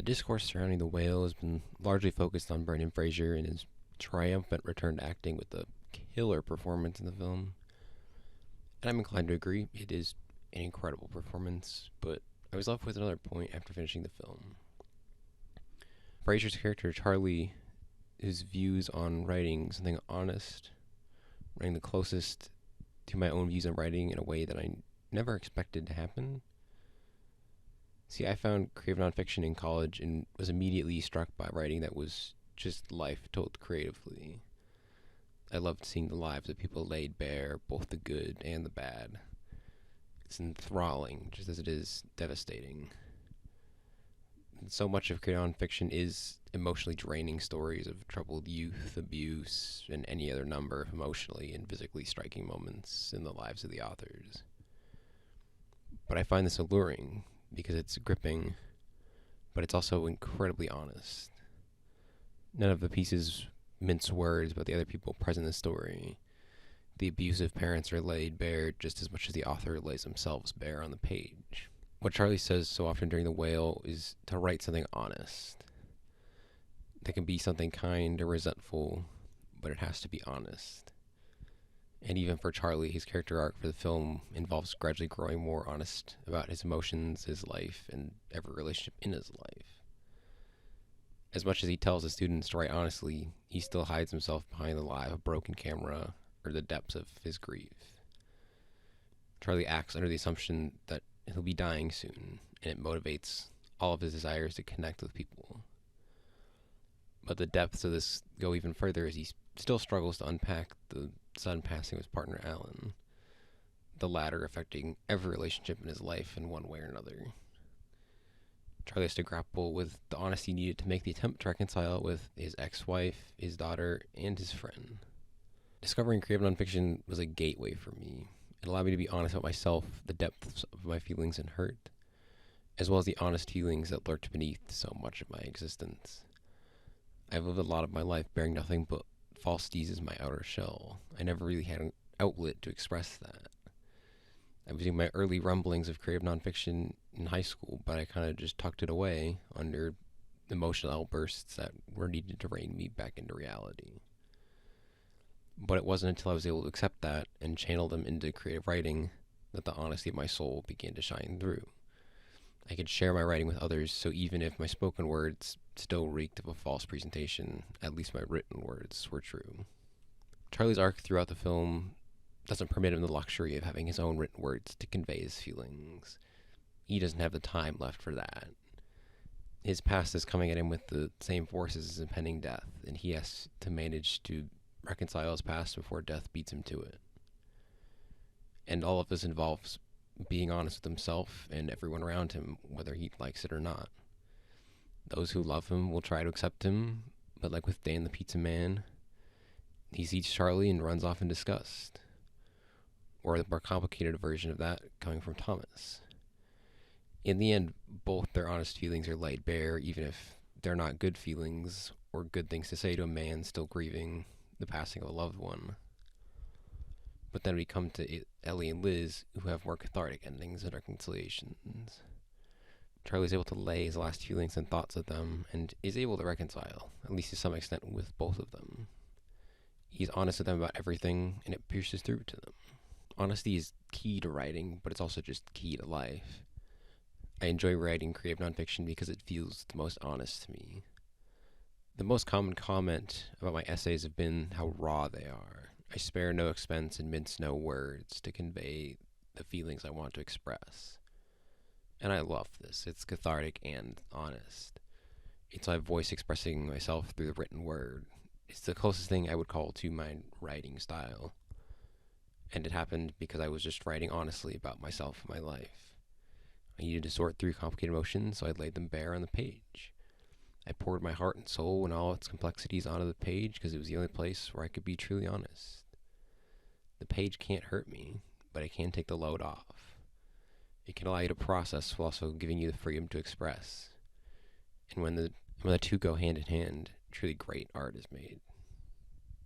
discourse surrounding The Whale has been largely focused on Brendan Fraser and his triumphant return to acting with the killer performance in the film. And I'm inclined to agree, it is an incredible performance, but I was left with another point after finishing the film. Fraser's character, Charlie, his views on writing something honest, writing the closest to my own views on writing in a way that I never expected to happen. See, I found creative nonfiction in college and was immediately struck by writing that was just life told creatively. I loved seeing the lives of people laid bare, both the good and the bad. It's enthralling, just as it is devastating. And so much of creative nonfiction is emotionally draining stories of troubled youth, abuse, and any other number of emotionally and physically striking moments in the lives of the authors. But I find this alluring because it's gripping, but it's also incredibly honest. None of the pieces mince words about the other people present in the story. The abusive parents are laid bare just as much as the author lays themselves bare on the page. What Charlie says so often during The Whale is to write something honest. That can be something kind or resentful, but it has to be honest. And even for Charlie, his character arc for the film involves gradually growing more honest about his emotions, his life, and every relationship in his life. As much as he tells the students to write honestly, he still hides himself behind the lie of a broken camera or the depths of his grief. Charlie acts under the assumption that he'll be dying soon, and it motivates all of his desires to connect with people. But the depths of this go even further as he still struggles to unpack the sudden passing of his partner Alan, the latter affecting every relationship in his life in one way or another. Charlie has to grapple with the honesty needed to make the attempt to reconcile with his ex-wife, his daughter, and his friend. Discovering creative nonfiction was a gateway for me. It allowed me to be honest about myself, the depths of my feelings and hurt, as well as the honest feelings that lurked beneath so much of my existence. I've lived a lot of my life bearing nothing but falsities as my outer shell. I never really had an outlet to express that. I was doing my early rumblings of creative nonfiction in high school, but I kind of just tucked it away under emotional outbursts that were needed to rein me back into reality. But it wasn't until I was able to accept that and channel them into creative writing that the honesty of my soul began to shine through. I could share my writing with others, so even if my spoken words still reeked of a false presentation, at least my written words were true. Charlie's arc throughout the film doesn't permit him the luxury of having his own written words to convey his feelings. He doesn't have the time left for that. His past is coming at him with the same force as his impending death, and he has to manage to reconcile his past before death beats him to it. And all of this involves being honest with himself and everyone around him, whether he likes it or not. Those who love him will try to accept him, but like with Dan the Pizza Man, he sees Charlie and runs off in disgust. Or the more complicated version of that coming from Thomas. In the end, both their honest feelings are laid bare, even if they're not good feelings or good things to say to a man still grieving the passing of a loved one. But then we come to Ellie and Liz, who have more cathartic endings and reconciliations. Charlie's able to lay his last feelings and thoughts at them, and is able to reconcile, at least to some extent, with both of them. He's honest with them about everything, and it pierces through to them. Honesty is key to writing, but it's also just key to life. I enjoy writing creative nonfiction because it feels the most honest to me. The most common comment about my essays have been how raw they are. I spare no expense and mince no words to convey the feelings I want to express. And I love this. It's cathartic and honest. It's my voice expressing myself through the written word. It's the closest thing I would call to my writing style. And it happened because I was just writing honestly about myself and my life. I needed to sort through complicated emotions, so I laid them bare on the page. I poured my heart and soul and all its complexities onto the page because it was the only place where I could be truly honest. The page can't hurt me, but it can take the load off. It can allow you to process while also giving you the freedom to express. And when the two go hand in hand, truly great art is made.